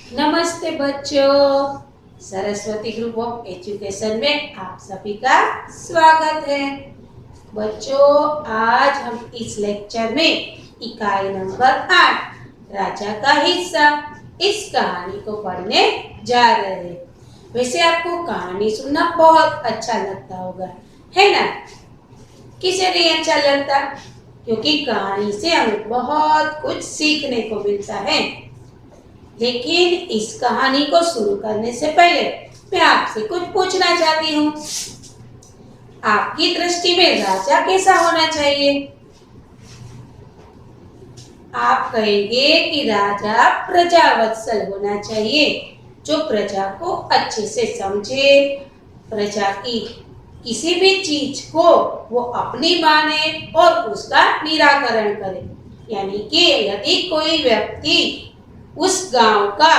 नमस्ते बच्चों। Saraswati group of education में आप सभी का स्वागत है। बच्चों, आज हम इस लेक्चर में इकाई नंबर 8 राजा का हिस्सा इस कहानी को पढ़ने जा रहे हैं। वैसे आपको कहानी सुनना बहुत अच्छा लगता होगा, है ना? किसे नहीं अच्छा लगता? क्योंकि कहानी से हमें बहुत कुछ सीखने को मिलता है। लेकिन इस कहानी को शुरू करने से पहले मैं आपसे कुछ पूछना चाहती हूँ। आपकी दृष्टि में राजा कैसा होना चाहिए? आप कहेंगे कि राजा प्रजावत्सल होना चाहिए, जो प्रजा को अच्छे से समझे, प्रजा की किसी भी चीज को वो अपनी माने और उसका निराकरण करे। यानी कि यदि कोई व्यक्ति उस गांव का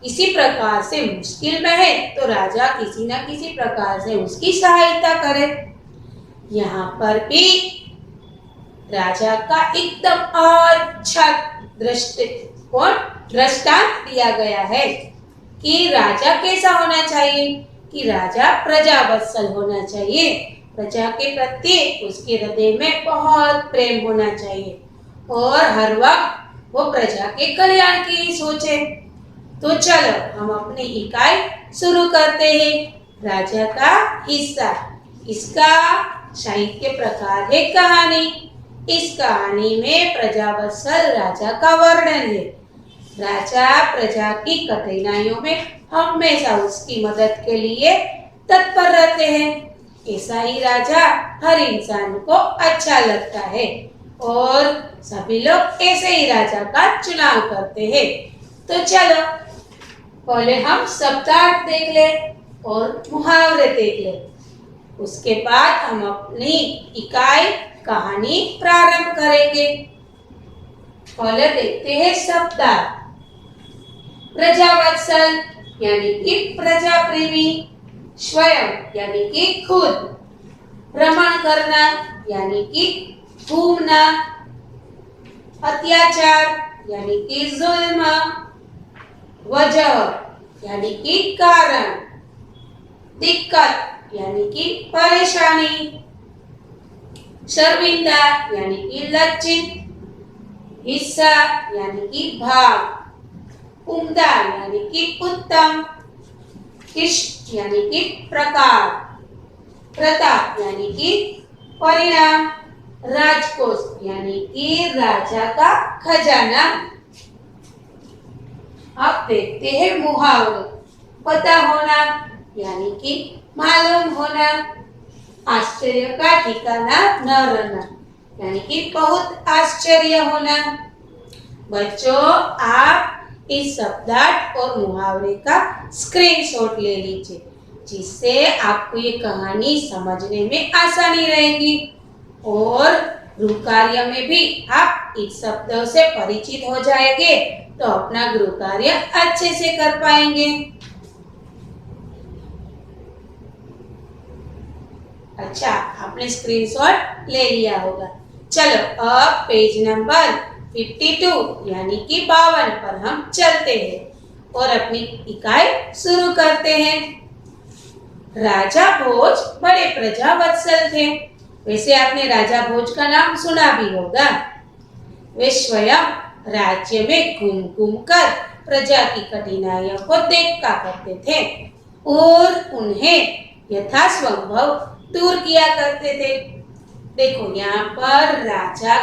किसी प्रकार से मुश्किल में है तो राजा किसी न किसी प्रकार से उसकी सहायता करे। यहाँ पर भी राजा का एकदम अच्छा दृष्टांत दिया गया है कि राजा कैसा होना चाहिए, कि राजा प्रजावत्सल होना चाहिए। प्रजा के प्रति उसके हृदय में बहुत प्रेम होना चाहिए और हर वक्त वो प्रजा के कल्याण की ही सोचे। तो चलो हम अपनी इकाई शुरू करते हैं। राजा का हिस्सा, इसका साहित्य प्रकार है कहानी। इस कहानी में प्रजावत्सल राजा का वर्णन है। राजा प्रजा की कठिनाइयों में हमेशा उसकी मदद के लिए तत्पर रहते हैं। ऐसा ही राजा हर इंसान को अच्छा लगता है और सभी लोग ऐसे ही राजा का चुनाव करते हैं। तो चलो पहले हम शब्दार्थ देख ले और मुहावरे देख ले। उसके बाद हम अपनी इकाई कहानी प्रारंभ करेंगे। पहले देखते हैं शब्दार्थ। प्रजावत्सल यानी कि प्रजा प्रेमी, स्वयं यानी कि खुद, भ्रमण करना यानी कि घूमना, अत्याचार यानी कि जुल्म, वजह यानी कि कारण, दिक्कत यानी कि परेशानी, शर्मिंदा यानी कि लज्जित, हिस्सा यानी कि भाग, उम्दा यानी कि उत्तम, किष्ट यानी कि प्रकार, प्रताप यानी कि परिणाम, राजकोष यानी कि राजा का खजाना। अब देखते हैं मुहावरे। पता होना यानी कि मालूम होना, आश्चर्य का ठिकाना न रहना यानी कि बहुत आश्चर्य होना। बच्चों, आप इस शब्दार्थ और मुहावरे का स्क्रीनशॉट ले लीजिए, जिससे आपको ये कहानी समझने में आसानी रहेगी और गृह कार्य में भी आप इस शब्दों से परिचित हो जाएंगे तो अपना गृह कार्य अच्छे से कर पाएंगे। अच्छा, आपने स्क्रीनशॉट ले लिया होगा। चलो अब पेज नंबर 52 यानी कि 52 पर हम चलते हैं और अपनी इकाई शुरू करते हैं। राजा भोज बड़े प्रजावत्सल थे। वैसे आपने राजा भोज का नाम सुना भी होगा। वे स्वयं राज्य में घूम घूम कर प्रजा की कठिनाइयों को देखा करते थे और उन्हें यथासंभव दूर किया करते थे। देखो यहाँ पर राजा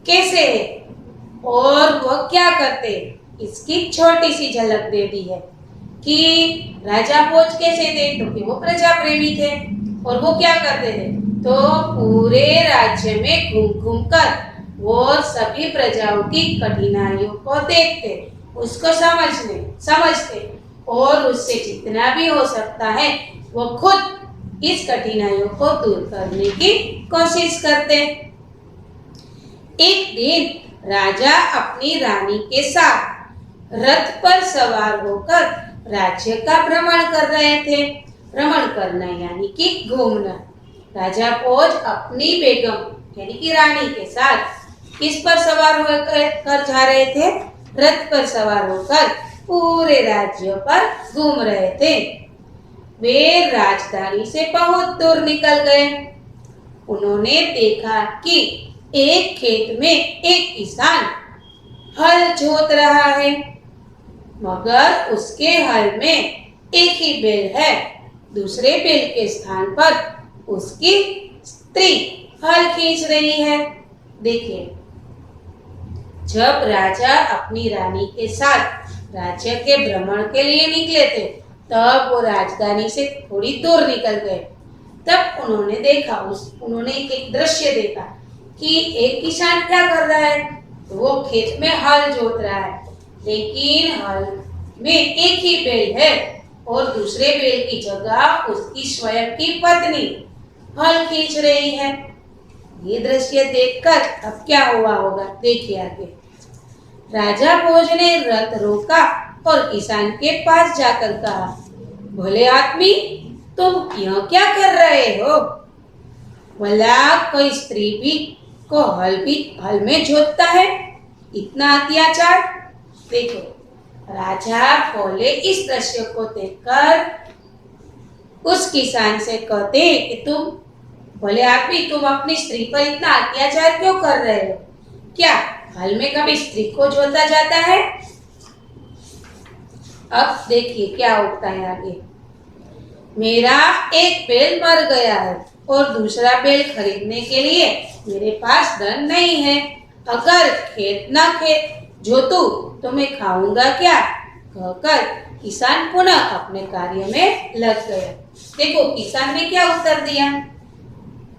कैसे है और वह क्या करते, इसकी छोटी सी झलक दे दी है कि राजा भोज कैसे थे, तो कि वो प्रजा प्रेमी थे और वो क्या करते थे, तो पूरे राज्य में घूम घूम कर वो सभी प्रजाओं की कठिनाइयों को देखते, उसको समझते और उससे जितना भी हो सकता है वो खुद इस कठिनाइयों को दूर करने की कोशिश करते। एक दिन राजा अपनी रानी के साथ रथ पर सवार होकर राज्य का भ्रमण कर रहे थे। भ्रमण करना यानी कि घूमना। राजा भोज अपनी बेगम यानी कि रानी के साथ किस पर सवार होकर जा रहे थे, रथ पर सवार होकर पूरे राज्य पर घूम रहे थे। वे राजधानी से बहुत दूर निकल गए। उन्होंने देखा कि एक खेत में एक किसान हल जोत रहा है, मगर उसके हल में एक ही बैल है। दूसरे बैल के स्थान पर उसकी स्त्री हल खींच रही है। देखिए, जब राजा अपनी रानी के साथ राज्य के भ्रमण के लिए निकले थे, तब वो राजधानी से थोड़ी दूर निकल गए। तब उन्होंने एक दृश्य देखा कि एक किसान क्या कर रहा है। तो वो खेत में हल जोत रहा है, लेकिन हल में एक ही बैल है और दूसरे बैल की जगह उसकी स्वयं की पत्नी हल खींच रही है। ये दृश्य देखकर अब क्या हुआ होगा, देखिए आगे। राजा भोज ने रथ रोका और किसान के पास जाकर कहा, भले आदमी, तुम यहाँ क्या कर रहे हो? भला कोई स्त्री को हल में जोतता है? इतना अत्याचार! देखो, राजा भोले इस दृश्य को देखकर उस किसान से कहते कि तुम भले आदमी, तुम अपनी स्त्री पर इतना अत्याचार क्यों कर रहे हो? क्या हल में कभी स्त्री को जोता जाता है? अब देखिए क्या होता है आगे। मेरा एक बैल मर गया है और दूसरा बैल खरीदने के लिए मेरे पास धन नहीं है। अगर खेत जोतूं तो मैं खाऊंगा क्या? कहकर किसान पुनः अपने कार्य में लग गया। देखो, किसान ने क्या उत्तर दिया।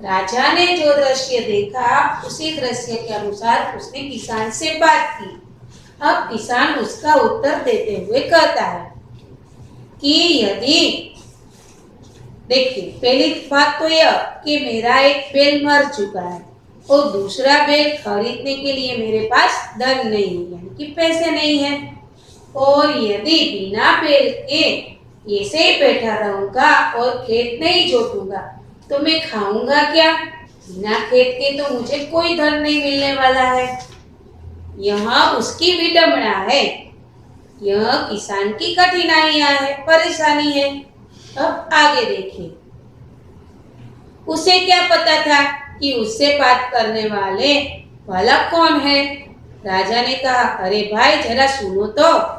राजा ने जो दृश्य देखा, उसी दृश्य के अनुसार उसने किसान से बात की। अब किसान उसका उत्तर देते हुए कहता है कि यदि, देखिए, पहली बात तो यह कि मेरा एक बैल मर चुका है और दूसरा बैल खरीदने के लिए मेरे पास धन नहीं है, यानी कि पैसे नहीं है। और यदि बिना बैल के ऐसे ही बैठा रहूंगा और खेत नहीं जोतूंगा तो मैं खाऊंगा क्या? बिना खेत के तो मुझे कोई धन नहीं मिलने वाला है। यहाँ उसकी विडंबना है, यह किसान की कठिनाइयां है, परेशानी है। अब आगे देखिए, उसे क्या पता था कि उससे बात करने वाला कौन है। राजा ने कहा, अरे भाई, जरा सुनो तो,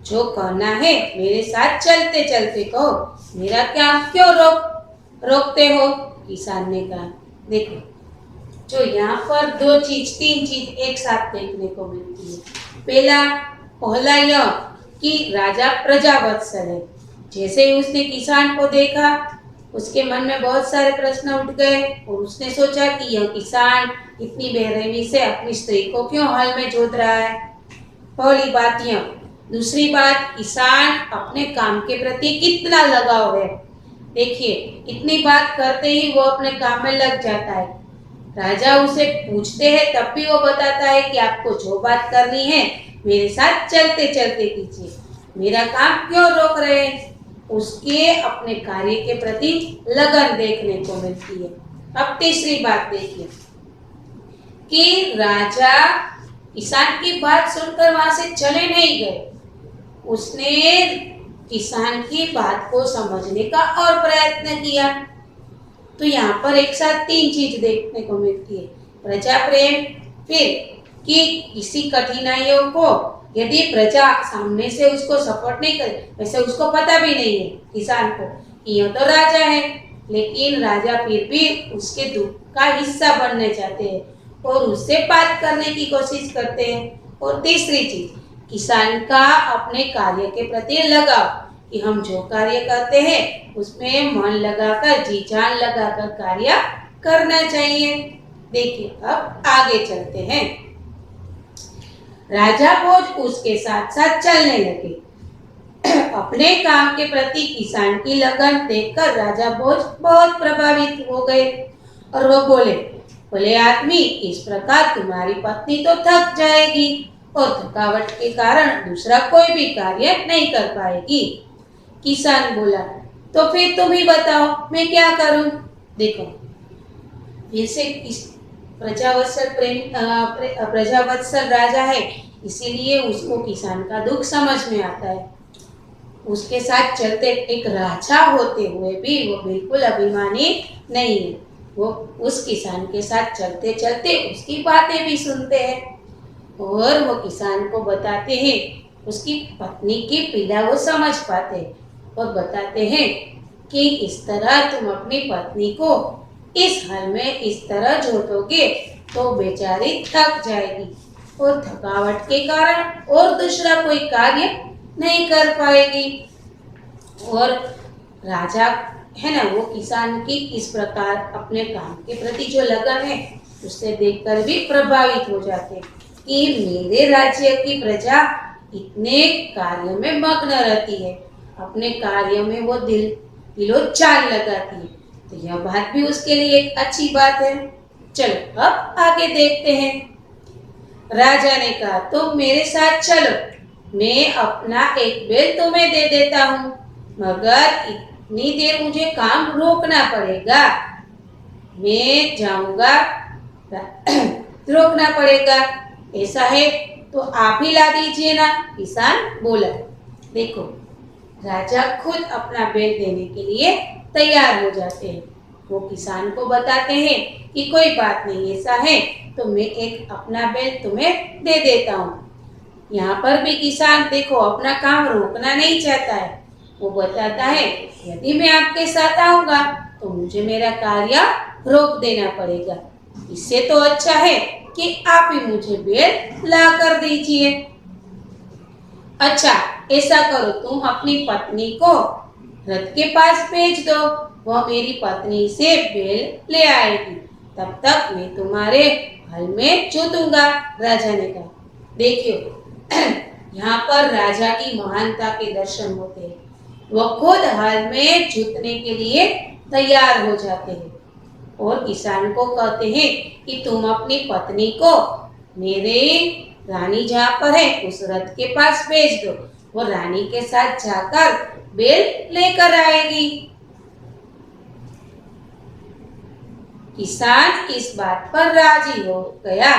जो कहना है मेरे साथ चलते चलते कहो, मेरा क्या क्यों रोकते हो? किसान ने कहा। देखो, जो यहाँ पर तीन चीज एक साथ देखने को मिलती है। पहला यह कि राजा प्रजावत्सल है। जैसे ही उसने किसान को देखा, उसके मन में बहुत सारे प्रश्न उठ गए और उसने सोचा कि यह किसान इतनी बेरहमी से अपनी स्त्री को क्यों हल में जोत रहा है। पहली बात यह। दूसरी बात, किसान अपने काम के प्रति कितना लगाव है। देखिए, इतनी बात करते ही वो अपने काम में लग जाता है। राजा उसे पूछते हैं तब भी वो बताता है कि आपको जो बात करनी है मेरे साथ चलते चलते कीजिए, मेरा काम क्यों रोक रहे हैं? उसके अपने कार्य के प्रति लगन देखने को मिलती है। अब तीसरी बात देखिए कि राजा किसान की बात सुनकर वहां से चले नहीं गए। उसने किसान की बात को समझने का और प्रयत्न किया। तो यहाँ पर एक साथ तीन चीज देखने को मिलती है, प्रजा प्रेम, फिर कि किसी कठिनाइयों को यदि प्रजा सामने से उसको सपोर्ट नहीं करे, वैसे उसको पता भी नहीं है किसान को कि यह तो राजा है, लेकिन राजा फिर भी उसके दुख का हिस्सा बनने चाहते हैं और उससे बात करने की कोशिश करते हैं। और तीसरी चीज, किसान का अपने कार्य के प्रति लगाव, कि हम जो कार्य करते हैं उसमें मन लगाकर, जी जान लगाकर कार्य करना चाहिए। देखिए, अब आगे चलते हैं। राजा भोज उसके साथ साथ चलने लगे। अपने काम के प्रति किसान की लगन देखकर राजा भोज बहुत प्रभावित हो गए और वो बोले, बोले आदमी, इस प्रकार तुम्हारी पत्नी तो थक जाएगी और थकावट के कारण दूसरा कोई भी कार्य नहीं कर पाएगी। किसान बोला, तो फिर तुम ही बताओ मैं क्या करूं? देखो, फिर से प्रजावत्सल राजा है, इसीलिए उसको किसान का दुख समझ में आता है। उसके साथ चलते एक राजा होते हुए भी वो बिल्कुल अभिमानी नहीं है। वो उस किसान के साथ चलते चलते उसकी बातें भी सुनते हैं और वो किसान को बताते हैं, उसकी पत्नी की पीड़ा वो समझ पाते हैं और बताते हैं कि इस तरह तुम अपनी पत्नी को इस हाल में इस तरह जोतोगे तो बेचारी थक जाएगी और थकावट के कारण और दूसरा कोई कार्य नहीं कर पाएगी। और राजा है ना, वो किसान की इस प्रकार अपने काम के प्रति जो लगन है उससे देखकर भी प्रभावित हो जाते कि मेरे राज्य की प्रजा इतने कार्य में मग्न रहती है, अपने कार्य में वो दिलो जान लगाती है, तो यह बात भी उसके लिए एक अच्छी बात है। चलो अब आगे देखते हैं। राजा ने कहा तुम मेरे साथ चलो, मैं अपना एक बैल तुम्हें दे देता हूँ, मगर इतनी देर मुझे काम रोकना पड़ेगा। मैं जाऊंगा रोकना पड़ेगा। ऐसा है तो आप ही ला दीजिए ना, किसान बोला। देखो, राजा खुद अपना बैल देने के लिए तैयार हो जाते हैं। वो किसान को बताते हैं कि कोई बात नहीं, ऐसा है तो मैं एक अपना बैल तुम्हें दे देता हूँ। यहाँ पर भी किसान देखो अपना काम रोकना नहीं चाहता है। वो बताता है यदि मैं आपके साथ आऊंगा तो मुझे मेरा कार्य रोक देना पड़ेगा। इससे तो अच्छा है कि आप ही मुझे बैल ला कर दीजिए। अच्छा, ऐसा करो, तुम अपनी पत्नी को रथ के पास भेज दो, वह मेरी पत्नी से बैल ले आएगी, तब तक मैं तुम्हारे हल में जोतूंगा। राजा ने कहा। देखियो, यहाँ पर राजा की महानता के दर्शन होते हैं। वह खुद हल में जोतने के लिए तैयार हो जाते हैं और किसान को कहते हैं कि तुम अपनी पत्नी को मेरे रानी जहाँ पर है उस रथ के पास भेज दो, वो रानी के साथ जाकर बैल लेकर आएगी। किसान इस बात पर राजी हो गया।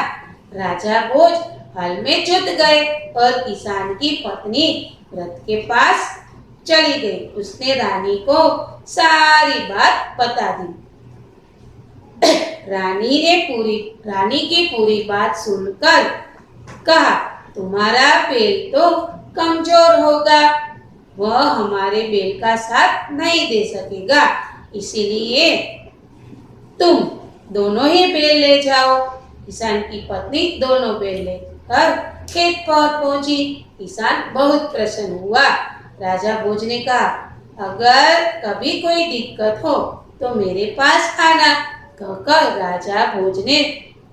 राजा भोज हल में जुट गए और किसान की पत्नी रथ के पास चली गई। उसने रानी को सारी बात बता दी। रानी की पूरी बात सुनकर कहा, तुम्हारा बैल तो कमजोर होगा, वह हमारे बैल का साथ नहीं दे सकेगा, इसीलिए तुम दोनों ही बैल ले जाओ। किसान की पत्नी दोनों बैल लेकर खेत पर पहुंची। किसान बहुत प्रसन्न हुआ। राजा भोज ने कहा, अगर कभी कोई दिक्कत हो तो मेरे पास आना, कहकर राजा भोज ने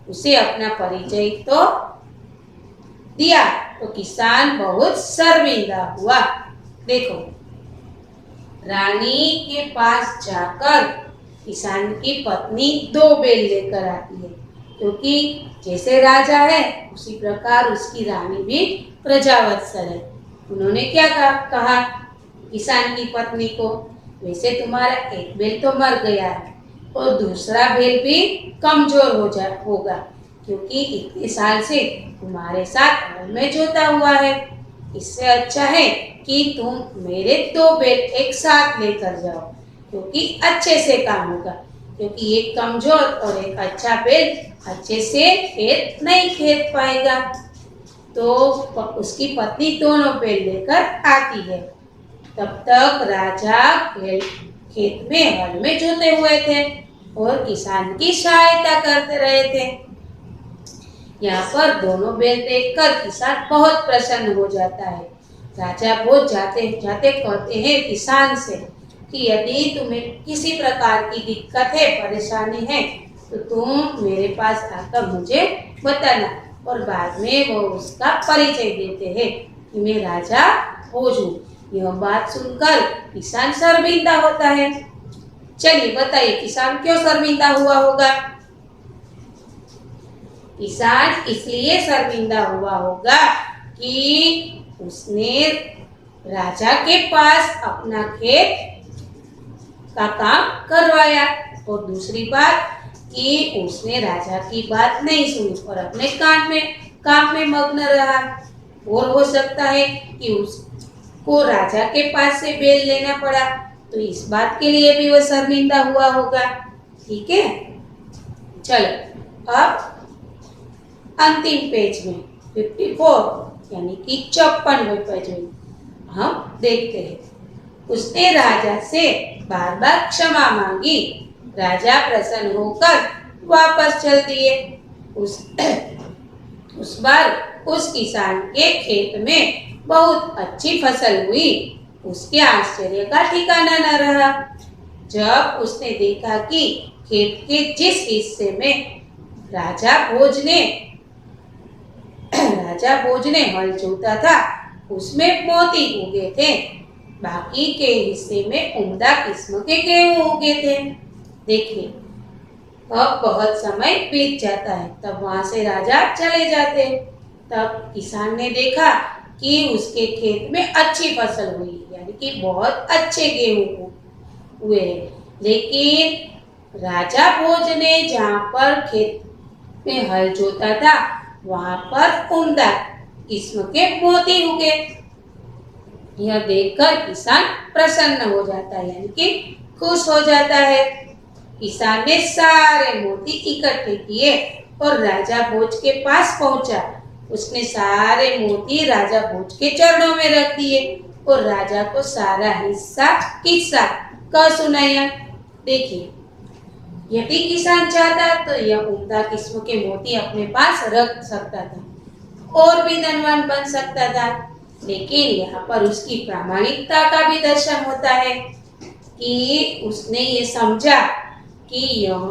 उसे अपना परिचय तो दिया। तो किसान बहुत शर्मिंदा हुआ। देखो, रानी के पास जाकर किसान की पत्नी दो बैल लेकर आती है, क्योंकि जैसे राजा है उसी प्रकार उसकी रानी भी प्रजावत्सल है। उन्होंने क्या कहा किसान की पत्नी को, वैसे तुम्हारा एक बैल तो मर गया है और दूसरा बैल भी कमजोर होगा, क्योंकि इतने साल से तुम्हारे साथ हल में जोता हुआ है। इससे अच्छा है कि तुम मेरे दो बैल एक साथ लेकर जाओ, क्योंकि अच्छे से काम होगा, क्योंकि एक कमजोर और एक अच्छा बैल अच्छे से खेत नहीं खेत पाएगा। तो उसकी पत्नी दोनों बैल लेकर आती है। तब तक राजा खेत में हल में जोते हुए थे और किसान की सहायता करते रहे थे। यहाँ पर दोनों बैल देखकर किसान बहुत प्रसन्न हो जाता है। राजा भोज जाते जाते कहते हैं किसान से कि यदि तुम्हें किसी प्रकार की दिक्कत है, परेशानी है, तो तुम मेरे पास आकर मुझे बताना। और बाद में वो उसका परिचय देते हैं कि मैं राजा भोज हूँ। यह बात सुनकर किसान शर्मिंदा होता है। चलिए बताइए, किसान क्यों शर्मिंदा हुआ होगा? किसान इसलिए शर्मिंदा हुआ होगा कि उसने राजा के पास अपना खेत का काम करवाया, और दूसरी बात कि उसने राजा की बात नहीं सुनी और अपने कान में काम में मग्न रहा। और हो सकता है कि उसको राजा के पास से बेल लेना पड़ा, तो इस बात के लिए भी वो शर्मिंदा हुआ होगा। ठीक है, चलो अब अंतिम पेज में 54 यानी कि 54वें पेज में हम देखते हैं। उसने राजा से बार बार क्षमा मांगी। राजा प्रसन्न होकर वापस चल दिए। उस बार उस किसान के खेत में बहुत अच्छी फसल हुई। उसके आश्चर्य का ठिकाना न रहा जब उसने देखा कि खेत के जिस हिस्से में राजा भोज ने हल जोता था उसमें मोती उगे थे। बाकी के हिस्से में उम्दा किस्म के गेहूं उगे थे। देखिए, अब बहुत समय बीत जाता है, तब वहां से राजा चले जाते। तब किसान ने देखा कि उसके खेत में अच्छी फसल हुई, यानी कि बहुत अच्छे गेहूं हुए। लेकिन राजा भोज ने जहाँ पर खेत में हल जोता था वहां पर उम्दा किस्म के मोती उगे। यह देखकर किसान प्रसन्न हो जाता है, यानी कि खुश हो जाता है। किसान ने सारे मोती इकट्ठे किए और राजा भोज के पास पहुंचा। उसने सारे मोती राजा भोज के चरणों में रख दिए और राजा को सारा किस्सा कह सुनाया। देखिए, यदि किसान चाहता तो यह उम्दा किस्म के मोती अपने पास रख सकता था और भी धनवान बन सकता था। लेकिन यहाँ पर उसकी प्रामाणिकता का भी दर्शन होता है कि उसने ये समझा कि यह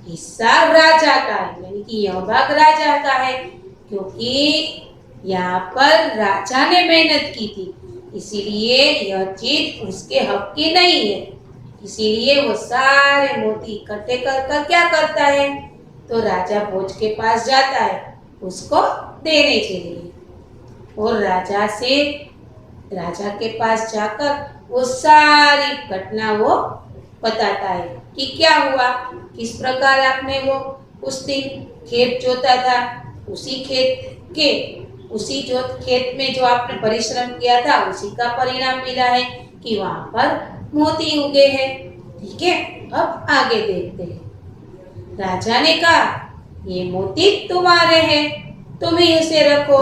हिस्सा राजा का है, यानी कि यह भाग राजा का है, क्योंकि यहाँ पर राजा ने मेहनत की थी, इसीलिए यह चीज उसके हक की नहीं है। इसीलिए वो सारे मोती इकट्ठे कर क्या करता है, तो राजा भोज के पास जाता है उसको देने के लिए। और राजा के पास जाकर वो सारी घटना वो बताता है कि क्या हुआ, किस प्रकार आपने वो उस दिन खेत जोता था, उसी खेत में जो आपने परिश्रम किया था उसी का परिणाम मिला है कि वहां पर मोती उगे हैं। ठीक है, अब आगे देखते हैं। राजा ने कहा, ये मोती तुम्हारे हैं, तुम ही इसे रखो,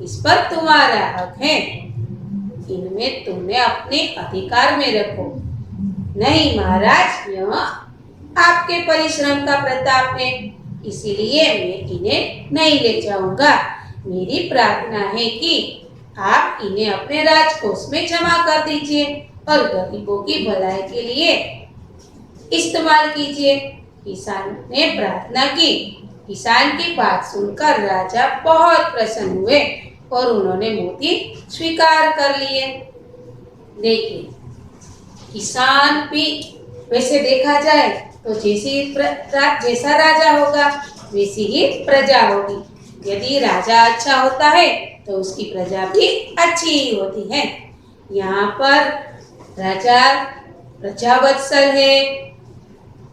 इस पर तुम्हारा हक है, इनमें तुमने अपने अधिकार में रखो। नहीं महाराज, यह आपके परिश्रम का प्रताप है, इसीलिए मैं इन्हें नहीं ले जाऊंगा। मेरी प्रार्थना है कि आप इन्हें अपने राजकोष में जमा कर दीजिए और गरीबों की भलाई के लिए इस्तेमाल कीजिए। किसान ने प्रार्थना की। किसान की बात सुनकर राजा बहुत प्रसन्न हुए और उन्होंने मोती स्वीकार कर लिए। देखिए, किसान भी वैसे देखा जाए तो जैसा राजा होगा वैसी ही प्रजा होगी। यदि राजा अच्छा होता है तो उसकी प्रजा भी अच्छी ही होती है। यहाँ पर राजा प्रजावत्सल है,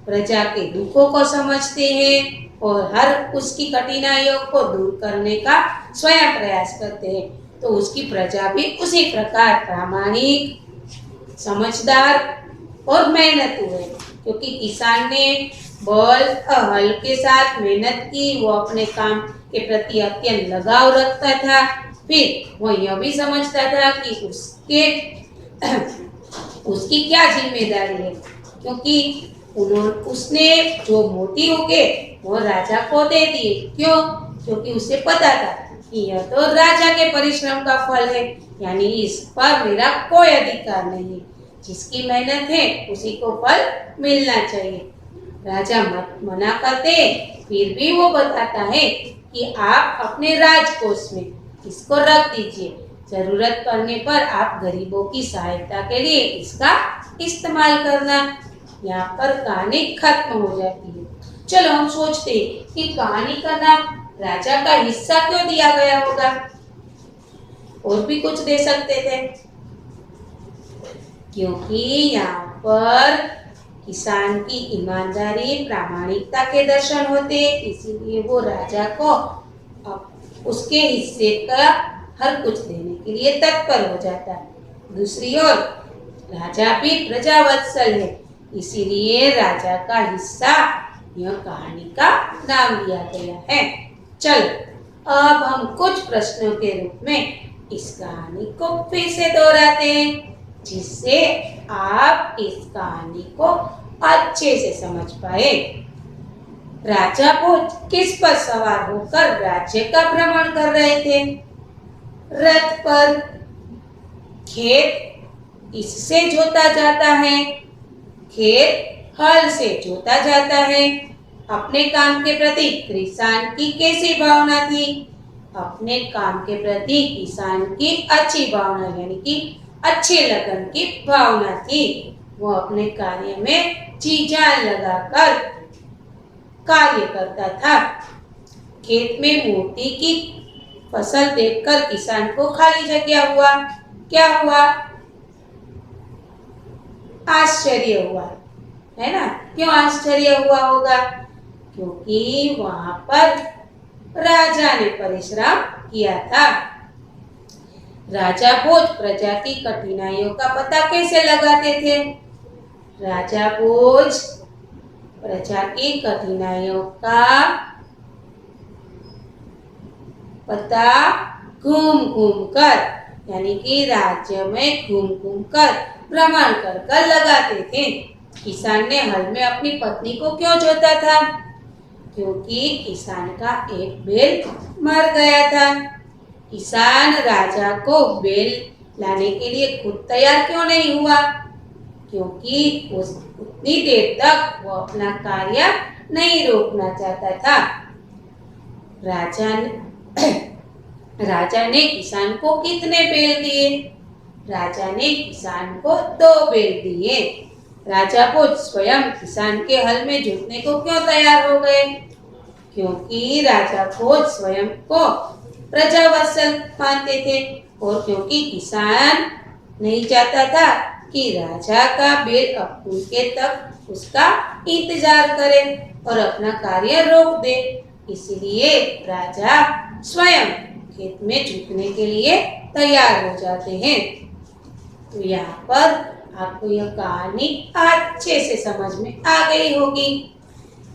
प्रजा के दुखों को समझते हैं और हर उसकी कठिनाइयों को दूर करने का स्वयं प्रयास करते हैं। तो उसकी प्रजा भी उसी प्रकार प्रामाणिक, समझदार और मेहनती है, क्योंकि किसान ने बल और हल के साथ मेहनत की। वो अपने काम के प्रति अत्यंत लगाव रखता था। फिर वो यह भी समझता था कि उसकी क्या जिम्मेदारी है, क्योंकि उसने जो मोती उगे वो राजा को दे दिए। क्यों? क्योंकि उसे पता था कि यह तो राजा के परिश्रम का फल है, यानी इस पर मेरा कोई अधिकार नहीं है। जिसकी मेहनत है उसी को फल मिलना चाहिए। राजा मना करते, फिर भी वो बताता है कि आप अपने राजकोष में इसको रख दीजिए, जरूरत पड़ने पर आप गरीबों की सहायता के लिए इसका इस्तेमाल करना। यहाँ पर कहानी खत्म हो जाती है। चलो हम सोचते हैं कि कहानी का नाम राजा का हिस्सा क्यों दिया गया होगा, और भी कुछ दे सकते थे, क्योंकि यहाँ पर किसान की ईमानदारी, प्रामाणिकता के दर्शन होते, इसीलिए वो राजा को उसके हिस्से का हर कुछ देने के लिए तत्पर हो जाता है। दूसरी ओर राजा भी प्रजावत्सल है, इसीलिए राजा का हिस्सा यह कहानी का नाम दिया गया है। चलो अब हम कुछ प्रश्नों के रूप में इस कहानी को फिर से दोहराते हैं, जिससे आप इस कहानी को अच्छे से समझ पाए। राजा भोज किस पर सवार होकर राज्य का भ्रमण कर रहे थे? रथ पर। खेत इससे जोता जाता है, खेत हल से जोता जाता है। अपने काम के प्रति किसान की कैसी भावना थी? अपने काम के प्रति किसान की अच्छी भावना, यानी कि अच्छे लगन की भावना थी। वो अपने कार्य में जी जान लगाकर कार्य करता था। खेत में मोती की फसल देखकर किसान को खाली जगह हुआ। क्या हुआ? आश्चर्य हुआ, है ना? क्यों आश्चर्य हुआ होगा? क्योंकि वहां पर राजा ने परिश्रम किया था। राजा भोज प्रजा की कठिनाइयों का पता कैसे लगाते थे? राजा भोज प्रजा की कठिनाइयों का पता घूम घूम कर, यानी कि राज्य में घूम घूम कर भ्रमण कर कर लगाते थे। किसान ने हल में अपनी पत्नी को क्यों जोता था? क्योंकि किसान का एक बैल मर गया था। किसान राजा को बैल लाने के लिए खुद तैयार क्यों नहीं हुआ? क्योंकि उतनी देर तक वो अपना कार्य नहीं रोकना चाहता था। राजा ने किसान को कितने बैल दिए? राजा ने किसान को 2 बैल दिए। राजा को स्वयं किसान के हल में जुटने को क्यों तैयार हो गए? क्योंकि राजा को स्वयं को प्रजावत्सल मानते थे, और क्योंकि किसान नहीं चाहता था कि राजा का बैल उनके तक उसका इंतजार करे और अपना कार्य रोक दे, इसलिए राजा स्वयं खेत में जुटने के लिए तैयार हो जाते हैं। तो यहाँ पर आपको यह कहानी अच्छे से समझ में आ गई होगी।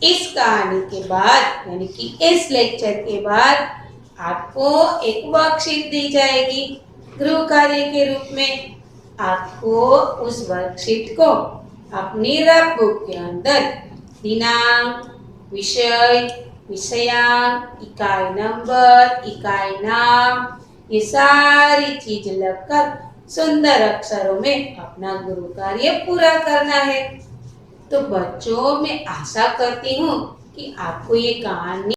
इस कहानी के बाद, यानी कि इस लेक्चर के बाद आपको एक वर्कशीट दी जाएगी गृह कार्य के रूप में। आपको उस वर्कशीट को अपनी रफ बुक के अंदर दिनांक, विषय, विषयांक, इकाई नंबर, इकाई नाम, ये सारी चीज लगकर सुंदर अक्षरों में अपना गृह कार्य पूरा करना है। तो बच्चों, मैं आशा करती हूँ कि आपको ये कहानी